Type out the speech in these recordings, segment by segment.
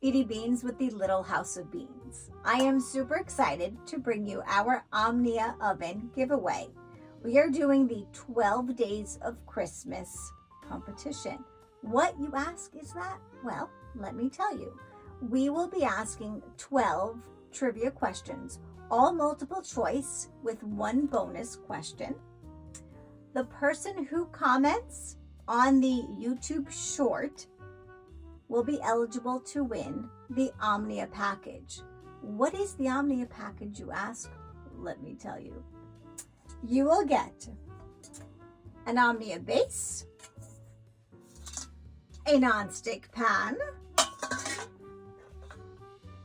Edye Beans with the Little House of Beans. I am super excited to bring you our Omnia oven giveaway. We are doing the 12 Days of Christmas competition. What, you ask, is that? Well, let me tell you. We will be asking 12 trivia questions, all multiple choice with one bonus question. The person who comments on the YouTube short will be eligible to win the Omnia package. What is the Omnia package, you ask? Let me tell you. You will get an Omnia base, a non-stick pan,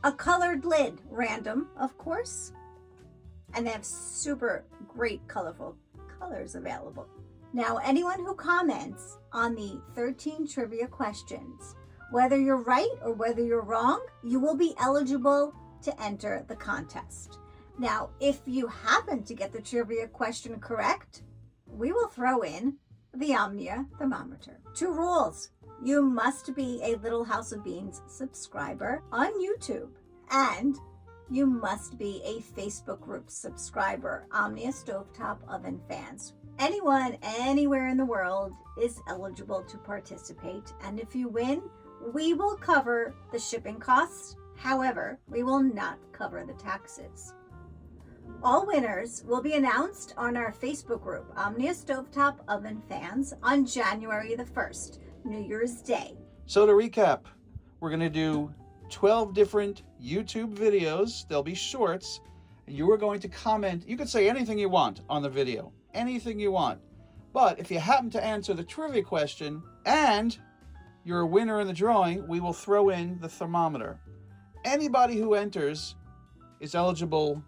a colored lid, random, of course, and they have super great colorful colors available. Now, anyone who comments on the 13 trivia questions, whether you're right or whether you're wrong, you will be eligible to enter the contest. Now, if you happen to get the trivia question correct, we will throw in the Omnia thermometer. 2 rules. You must be a Little House of Beans subscriber on YouTube, and you must be a Facebook group subscriber, Omnia Stovetop Oven Fans. Anyone, anywhere in the world is eligible to participate, and if you win, we will cover the shipping costs. However, we will not cover the taxes. All winners will be announced on our Facebook group, Omnia Stovetop Oven Fans, on January the 1st, New Year's Day. So to recap, we're going to do 12 different YouTube videos. They'll be shorts. You are going to comment. You could say anything you want on the video, anything you want. But if you happen to answer the trivia question and you're a winner in the drawing, we will throw in the thermometer. Anybody who enters is eligible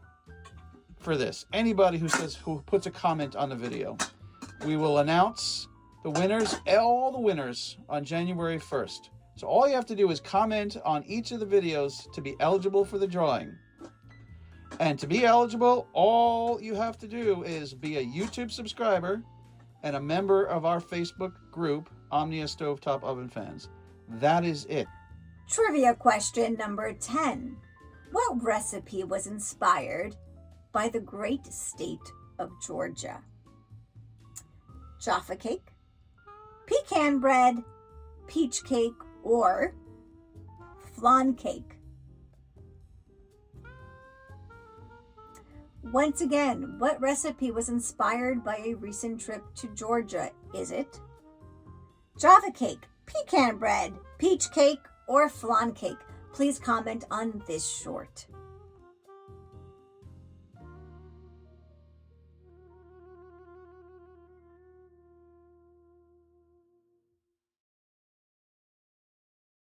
for this. Anybody who puts a comment on the video. We will announce the winners, all the winners, on January 1st. So all you have to do is comment on each of the videos to be eligible for the drawing. And to be eligible, all you have to do is be a YouTube subscriber and a member of our Facebook group, Omnia Stovetop Oven Fans. That is it. Trivia question number 10. What recipe was inspired by the great state of Georgia? Jaffa cake, pecan bread, peach cake, or flan cake? Once again, what recipe was inspired by a recent trip to Georgia? Is it Jaffa cake, pecan bread, peach cake, or flan cake? Please comment on this short.